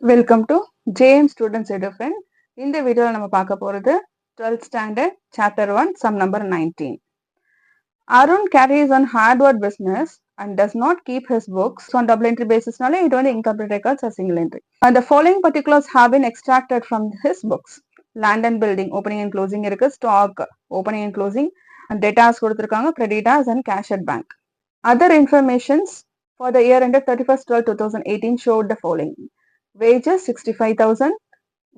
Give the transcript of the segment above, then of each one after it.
Welcome to JM Students EduFriend. இந்த வீடியோல நம்ம பார்க்க போறது 12th standard chapter 1 sum number 19. Arun carries on hardware business and does not keep his books on double entry basis. It only incomplete records are single entry. And the following particulars have been extracted from his books. Land and building opening and closing irukku, stock opening and closing, and debtors கொடுத்திருக்காங்க, creditors and cash at bank. Other informations for the year ended 31st 12 2018 showed the following. Wages 65,000.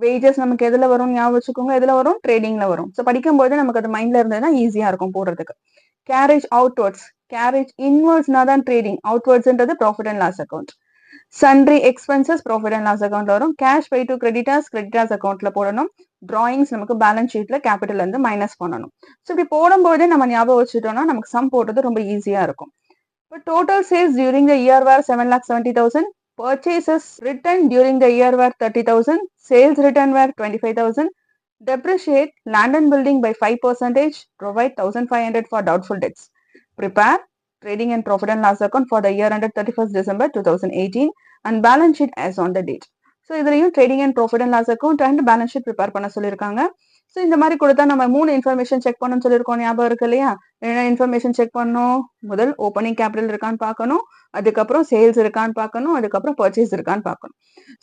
Wages நமக்கு எதுல வரும் ஞாபகம் வச்சுக்கோங்க, எதுல வரும் ட்ரேடிங்ல வரும். So படிக்கும்போது நமக்கு அது மைண்ட்ல இருந்ததுன்னா ஈஸியா இருக்கும் போடுறதுக்கு. கேரேஜ் அவுட்வர்ட்ஸ், கேரேஜ் இன்வர்ட்ஸ்னா தான் ட்ரேடிங், அவுட்வர்ட்ஸ்ன்றது profit and loss account. Sundry expenses profit and loss அக்கௌண்ட்ல வரும். Cash by to creditors creditors அக்கௌண்ட்ல போடணும். டிராயிங்ஸ் நமக்கு பேலன்ஸ் ஷீட்ல கேபிட்டல் இருந்து மைனஸ் பண்ணணும். ஸோ இப்படி போடும்போதே நம்ம ஞாபகம் வச்சுட்டோம்னா நமக்கு சம் போடுறது ரொம்ப ஈஸியா இருக்கும். இப்போ total sales during the year were 7,70,000. Purchases written during the year were 30,000. Sales written were 25,000. Depreciate land and building by 5%. Provide 1,500 for doubtful debts. Prepare trading and profit and loss account for the year ended 31st December 2018 and balance sheet as on the date. So இதுலையும் trading and profit and loss account and balance sheet prepare பண்ண சொல்லியிருக்காங்க. So இந்த மாதிரி கொடுத்தா நம்ம 3 information check பண்ணணும்னு சொல்லியிருக்கோம், ஞாபகம் இருக்கு இல்லையா? என்ன இன்ஃபர்மேஷன் செக் பண்ணணும்? முதல் ஓப்பனிங் கேபிட்டல் இருக்கான்னு பார்க்கணும், அதுக்கப்புறம் சேல்ஸ் இருக்கான்னு பார்க்கணும், அதுக்கப்புறம் பர்ச்சேஸ் இருக்கான்னு பார்க்கணும்.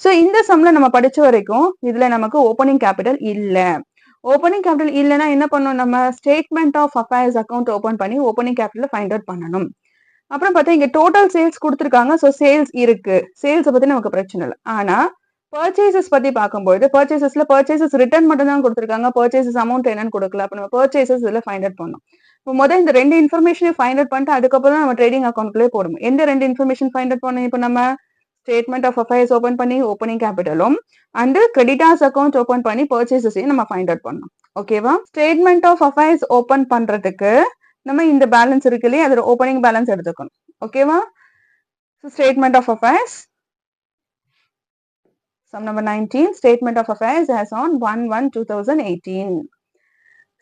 ஸோ இந்த சம்ல நம்ம படிச்ச வரைக்கும் இதுல நமக்கு ஓப்பனிங் கேபிட்டல் இல்ல. ஓப்பனிங் கேபிட்டல் இல்லைன்னா என்ன பண்ணணும்? நம்ம statement of affairs account open பண்ணி ஓப்பனிங் கேபிட்டல் ஃபைண்ட் அவுட் பண்ணணும். அப்புறம் பார்த்தா இங்க டோட்டல் சேல்ஸ் கொடுத்துருக்காங்க. ஸோ சேல்ஸ் இருக்கு, சேல்ஸ் பத்தி நமக்கு பிரச்சனை இல்லை. ஆனா பர்ச்சேசஸ் பத்தி பார்க்கும்போது பர்ச்சேசஸ் ரிட்டர்ன் மட்டும் தான் கொடுத்துருக்காங்க, பர்ச்சேசஸ் அமௌண்ட் என்னன்னு கொடுக்கல. அப்ப நம்ம பர்ச்சேசஸ் இதுல ஃபைண்ட் அவுட் பண்ணணும். இப்போ முதல் இந்த 2 இன்ஃபர்மேஷனையும் ஃபைண்ட் அவுட் பண்ணிட்டு அதுக்கப்புறம் நம்ம ட்ரேடிங் அக்கௌண்ட்குள்ளே போடணும். எந்த 2 இன்ஃபர்மேஷன் ஃபைண்ட் அவுட் பண்ணணும்? இப்போ நம்ம ஸ்டேட்மெண்ட் ஆஃப் அஃபேர்ஸ் ஓபன் பண்ணி ஓப்பனிங் கேபிட்டலும் அண்ட் கிரெடிட்டர்ஸ் அக்கௌண்ட் ஓபன் பண்ணி பர்ச்சேசஸையும் நம்ம ஃபைண்ட் அவுட் பண்ணணும். ஓகேவா? ஸ்டேட்மெண்ட் ஆஃப் அஃபேர்ஸ் ஓபன் பண்றதுக்கு நம்ம இந்த பேலன்ஸ் இருக்கு இல்லையா, அதோட ஓப்பனிங் பேலன்ஸ் எடுத்துக்கணும். ஓகேவா? Statement of affairs sum number 19, statement of affairs as on 1/1/2018.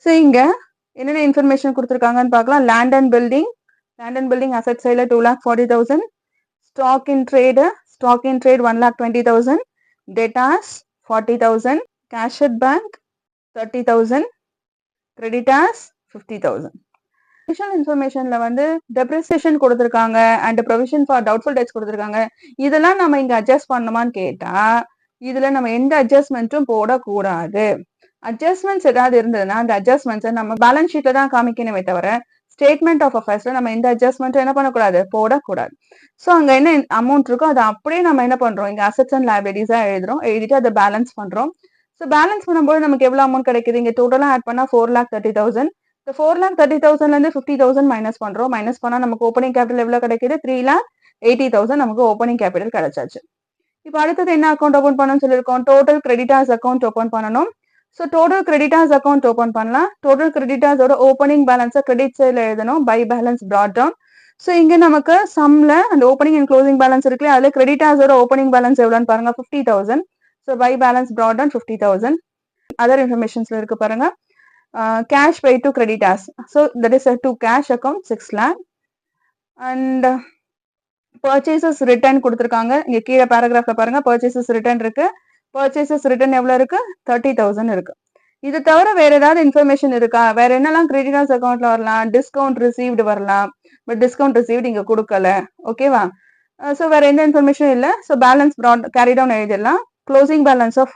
So இங்க என்னென்ன இன்ஃபர்மேஷன் கொடுத்துருக்காங்கன்னு பார்க்கலாம். லேண்ட் அண்ட் பில்டிங் அசெட் சைட்ல 2,40,000. Stock in trade 1,20,000. Debtors 40,000. Cash at bank 30,000. Creditors 50,000. Additional இன்ஃபர்மேஷன்ல வந்து டெப்ரிசியேஷன் கொடுத்துருக்காங்க and provision for doubtful debts கொடுத்துருக்காங்க. இதெல்லாம் நம்ம இங்க அட்ஜஸ்ட் பண்ணணுமான்னு கேட்டா இதுல நம்ம எந்த அட்ஜஸ்ட்மெண்ட்டும் போடக்கூடாது. அட்ஜஸ்ட்மெண்ட்ஸ் ஏதாவது இருந்ததுன்னா அந்த அட்ஜஸ்ட்மெண்ட்ஸை நம்ம பேலன்ஸ் ஷீட்ல தான் காமிக்கணுமே தவிர ஸ்டேட்மெண்ட் ஆஃப் அஃபேர்ஸ்ல நம்ம எந்த அட்ஜஸ்ட்மெண்ட்டும் என்ன பண்ணக்கூடாது, போடக்கூடாது. ஸோ அங்க என்ன அமௌண்ட் இருக்கோ அதை அப்படியே நம்ம என்ன பண்றோம், இங்க அசெட்ஸ் அண்ட் லைபிலிட்டிஸா எழுதிட்டு அதை பேலன்ஸ் பண்றோம். ஸோ பேலன்ஸ் பண்ணும்போது நமக்கு எவ்வளவு அமௌண்ட் கிடைக்குது? இங்க டோட்டலா ஆட் பண்ணா 4,30,000. இந்த 4,30,000ல இருந்து 50,000 மைனஸ் பண்றோம். மைனஸ் பண்ணா நமக்கு ஓப்பனிங் கேபிட்டல் எவ்வளவு கிடைக்குது? 3,80,000 நமக்கு ஓப்பனிங் கேபிட்டல் கிடைச்சாச்சு. இப்போ அடுத்தது என்ன அக்கௌண்ட் ஓபன் பண்ணணும்னு சொல்லியிருக்கோம்? டோட்டல் கிரெடிட்டார்ஸ் அக்கௌண்ட் ஓபன் பண்ணணும். So total creditors account open பண்ணலாம். டோட்டல் கிரெடிட்டார்ஸோட ஓப்பனிங் பேலன்ஸை கிரெடிட் சைட்ல எழுதணும். By balance brought down. So இங்க நமக்கு சம்ல அந்த ஓப்பனிங் அண்ட் க்ளோசிங் பேலன்ஸ் இருக்குல்ல, அதுல கிரெடிட்டார்ஸோட ஓப்பனிங் பேலன்ஸ் எவ்வளோன்னு பாருங்க, 50,000. So by balance brought down 50,000. Other இன்ஃபர்மேஷன்ஸ்ல இருக்கு பாருங்க. Cash pay to creditors. So that is a to cash account 6 lakh. And purchases return கொடுத்திருக்காங்க. இங்க கீழே பேராகிராஃப்ல பாருங்க, purchases return இருக்கு. purchases return எவ்வளவு இருக்கு? 30,000 இருக்கு. இது தவிர வேற ஏதாவது இன்ஃபர்மேஷன் இருக்கா? வேற என்னெல்லாம் கிரெடிட்டர்ஸ் அக்கௌண்ட்ல வரலாம்? டிஸ்கவுண்ட் ரிசீவ்டு வரலாம். பட் டிஸ்கவுண்ட் ரிசீவ்டு இங்க கொடுக்கல. ஓகேவா? ஸோ வேற எந்த இன்ஃபர்மேஷனும் இல்லை. ஸோ பேலன்ஸ் கேரி டவுன் எழுதிடலாம். க்ளோசிங் பேலன்ஸ் ஆஃப்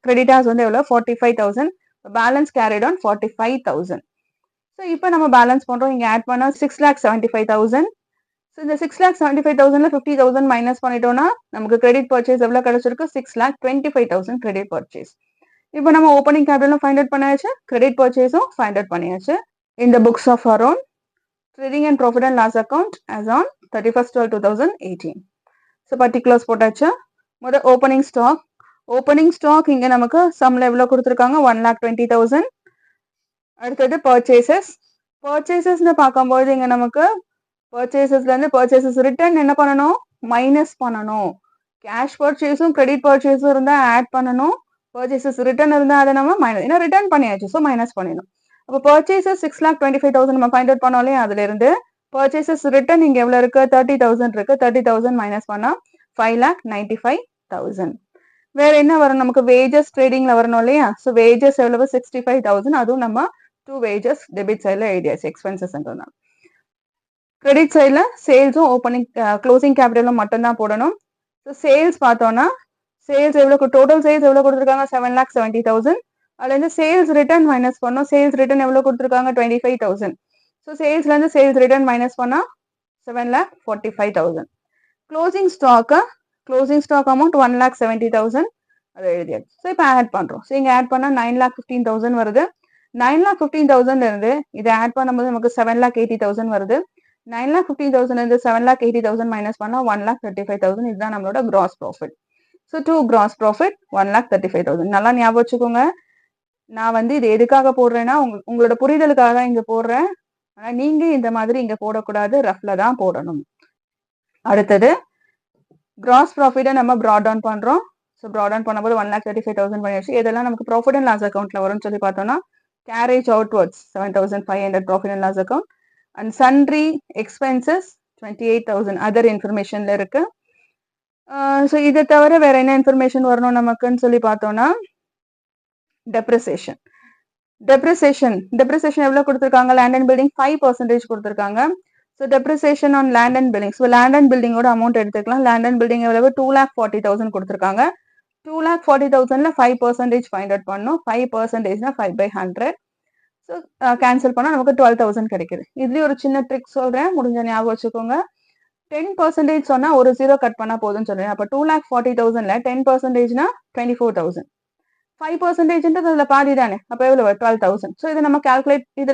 கிரெடிட்டர்ஸ் வந்து எவ்வளவு? 45,000. Balance carried on 45,000. ஸோ இப்போ நம்ம பேலன்ஸ் பண்றோம். இங்க ஆட் பண்ணா 6,75,000. ஸோ இந்த 6,75,000ல 50,000 மைனஸ் பண்ணிட்டோம்னா நமக்கு கிரெடிட் பர்ச்சேஸ் எவ்வளவு கிடைச்சிருக்கு? 6,25,000 கிரெடிட் பர்ச்சேஸ். இப்போ நம்ம ஓப்பனிங் கேபிட்டலும் ஃபைண்ட் அவுட் பண்ணியாச்சு, கிரெடிட் பர்ச்சேஸும் ஃபைண்ட் அவுட் பண்ணியாச்சு. இந்த books of around trading and profit and loss account as on 31st 12 2018. So particulars போட்டாச்சு. முதல் ஓப்பனிங் ஸ்டாக் இங்க நமக்கு சம்ல எவ்வளவு கொடுத்துருக்காங்க? 1,20,000. அடுத்தது பர்ச்சேசஸ்ன்னு பார்க்கும்போது இங்க நமக்கு பர்ச்சேசஸ்ல இருந்து பர்ச்சேசஸ் ரிட்டர்ன் என்ன பண்ணணும்? மைனஸ் பண்ணணும். கேஷ் பர்ச்சேஸும் கிரெடிட் பர்ச்சேஸும் இருந்தா ஆட் பண்ணணும். பர்ச்சேசஸ் ரிட்டர்ன் இருந்தா அதை நம்ம மைனஸ், ஏன்னா ரிட்டர்ன் பண்ணியாச்சு, ஸோ மைனஸ் பண்ணிடணும். அப்போ பர்ச்சேசஸ் 6,25,000 நம்ம ஃபைண்ட் அவுட் பண்ணோம் இல்லையா, அதுல இருந்து பர்ச்சேசஸ் ரிட்டர்ன் இங்க எவ்வளவு இருக்கு? 30,000 இருக்கு. 30,000 மைனஸ் பண்ணா 5,95,000. வேற என்ன வரும் நமக்கு வேஜஸ் ட்ரேடிங்ல வரணும் இல்லையா? ஸோ வேஜஸ் எவ்வளவு 65,000 அதுவும் நம்ம 2 வேஜஸ் டெபிட் சைட்ல எழுதியாச்சு எக்ஸ்பென்சஸ்ன்றதுனால. கிரெடிட் சைட்ல சேல்ஸும் ஓப்பனிங் க்ளோசிங் கேபிட்டலும் மட்டும் தான் போடணும். ஸோ சேல்ஸ் பார்த்தோம்னா சேல்ஸ் எவ்வளவு டோட்டல் சேல்ஸ் எவ்வளவு கொடுத்துருக்காங்க 7,70,000. அதுல இருந்து சேல்ஸ் ரிட்டர்ன் மைனஸ் பண்ணோம். சேல்ஸ் ரிட்டர்ன் எவ்வளவு கொடுத்துருக்காங்க 25,000. ஸோ சேல்ஸ்ல இருந்து சேல்ஸ் ரிட்டர்ன் மைனஸ் பண்ணா 7,45,000. க்ளோசிங் ஸ்டாக் அமௌண்ட் 1,70,000 அதை எழுதியாச்சு. ஸோ இப்போ ஆட் பண்றோம். ஸோ இங்க ஆட் பண்ணா 9,15,000 வருது. 9,15,000 இருந்து இதை ஆட் பண்ணும்போது நமக்கு 7,80,000 வருது. 9,15,000 இருந்து 7,80,000 மைனஸ் பண்ணா 1,35,000. இதுதான் நம்மளோட gross profit. So to gross profit 1,35,000. நல்லா ஞாபகம் வச்சுக்கோங்க. நான் இது எதுக்காக போடுறேன்னா உங்களோட புரிதலுக்காக தான் இங்க போடுறேன். ஆனா நீங்க இந்த மாதிரி இங்க போடக்கூடாது, ரஃப்ல தான் போடணும். அடுத்தது கிராஸ் ப்ராஃபிட்டை நம்ம ப்ராட் டவுன் பண்றோம். ஸோ ப்ராட் டவுன் பண்ணும்போது 1,35,000 பண்ணிடுச்சு. இதெல்லாம் நமக்கு ப்ராஃபிட் அண்ட் லாஸ் அக்கௌண்ட்ல வரும்னு சொல்லி பார்த்தோம்னா carriage outwards 7,500 profit and loss account and sundry expenses 28,000 other இன்ஃபர்மேஷன்ல இருக்கு. ஸோ இதை தவிர வேற என்ன இன்ஃபர்மேஷன் வரணும் நமக்குன்னு சொல்லி பார்த்தோம்னா டெப்ரிசியேஷன் எவ்வளவு கொடுத்துருக்காங்க? லேண்ட் அண்ட் பில்டிங் 5% கொடுத்துருக்காங்க. So depreciation on land and building. So land and பில்டிங்கோட அமௌண்ட் எடுத்துக்கலாம். லேண்ட் அண்ட் பில்டிங் எவ்வளவு 2,40,000 கொடுத்துருக்காங்க. 2,40,000ல 5% ஃபைண்ட் அவுட் பண்ணணும். 5%னா 5/100. ஸோ கேன்சல் பண்ணா நமக்கு 12,000 கிடைக்குது. இதுலயும் ஒரு சின்ன ட்ரிக் சொல்றேன், முடிஞ்ச ஞாபகம் வச்சுக்கோங்க. 10% சொன்னா ஒரு ஜீரோ கட் பண்ணா போதும்னு சொல்றேன். அப்ப 2,40,000ல 10%னா 24,000. 5%ன்றது அதுல பாதி தானே. அப்ப எவ்வளவு 12,000. ஸோ இதை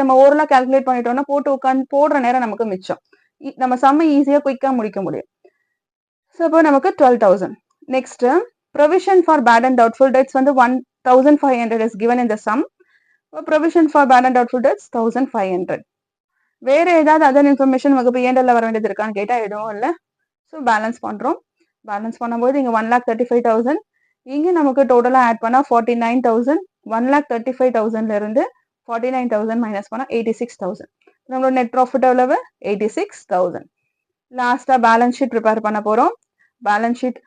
நம்ம ஓரலா கால்குலேட் பண்ணிட்டோம்னா போட்டு உட்காந்து போடுற நேரம் நமக்கு மிச்சம். நம்ம சம்ம ஈஸியா குயிக்கா முடிக்க முடியும். ஸோ இப்போ நமக்கு 12,000. Next provision for bad and doubtful debts 1,500 is given in the sum. Provision for bad and doubtful debts 1,500. வேற ஏதாவது அதர் இன்ஃபர்மேஷன் நமக்கு பிஎன்எல்ல வர வேண்டியது இருக்கான்னு கேட்டா எதுவும் இல்லை. ஸோ பேலன்ஸ் பண்றோம். பேலன்ஸ் பண்ணும்போது இங்க 1,35,000. இங்க நமக்கு டோட்டலா ஆட் பண்ணா 49,000. 1,35,000ல இருந்து 49,000 மைனஸ் பண்ணா 86,000. நம்மளோட நெட் ப்ராஃபிட் எவ்வளவு 86,000. லாஸ்டா பேலன்ஸ் ஷீட் ப்ரிப்பேர் பண்ண போறோம். பேலன்ஸ் ஷீட்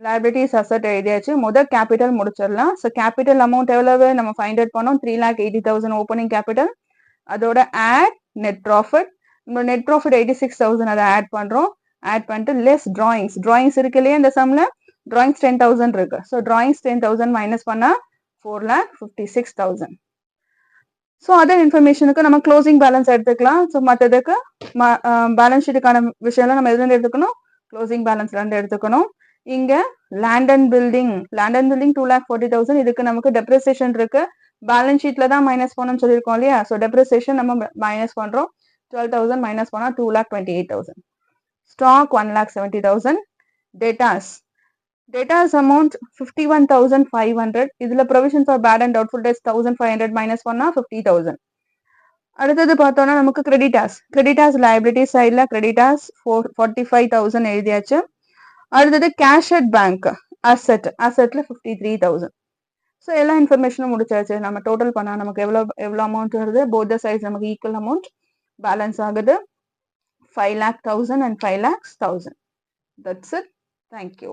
லைபிலிட்டிஸ் அசெட் எழுதியாச்சு. முதல் கேபிட்டல் முடிச்சிடலாம். ஸோ கேபிட்டல் அமௌண்ட் எவ்வளவு நம்ம ஃபைண்ட் அவுட் பண்ணோம் 3,80,000 ஓப்பனிங் கேபிட்டல். அதோட ஆட் நெட் ப்ராஃபிட். நம்ம நெட் ப்ராஃபிட் 86,000 அதை ஆட் பண்றோம். ஆட் பண்ணிட்டு லெஸ் டிராயிங்ஸ் இருக்கு இல்லையா இந்த சம்ல டிராயிங்ஸ் 10,000 இருக்கு. ஸோ டிராயிங்ஸ் 10,000 மைனஸ் பண்ணா 4,56,000. ஸோ அதர் இன்ஃபர்மேஷனுக்கு நம்ம க்ளோசிங் பேலன்ஸ் எடுத்துக்கலாம். ஸோ மற்றதுக்கு பேலன்ஸ் ஷீட்டுக்கான விஷயம்லாம் நம்ம எதுல எடுத்துக்கணும்? க்ளோசிங் பேலன்ஸ்ல இருந்து எடுத்துக்கணும். இங்க லேண்ட் அண்ட் பில்டிங் 2,40,000. இதுக்கு நமக்கு டெப்ரிசியேஷன் இருக்கு. பேலன்ஸ் ஷீட்ல தான் மைனஸ் பண்ணணும்னு சொல்லியிருக்கோம் இல்லையா? ஸோ டெப்ரிசியேஷன் நம்ம மைனஸ் பண்றோம். 12,000 மைனஸ் பண்ணா 2,28,000. ஸ்டாக் 1,70,000. Debtors amount 51,500. இதுல provision for bad and doubtful debts 1,500 minus பண்ணா 50,000. அடுத்தது பார்த்தோம்னா நமக்கு கிரெடிட்டாஸ் லைபிலிட்டி சைட்ல கிரெடிட்டாஸ் 45,000 எழுதியாச்சு. அடுத்தது கேஷ் அட் பேங்க் அசெட்ல 53,000. ஸோ எல்லா இன்ஃபர்மேஷனும் முடிச்சாச்சு. நம்ம டோட்டல் பண்ணா நமக்கு எவ்வளவு அமௌண்ட் வருது? போத் த சைட்ஸ் நமக்கு ஈக்குவல் அமௌண்ட் பேலன்ஸ் ஆகுது. 5,00,000 and 5,00,000. That's it. Thank you.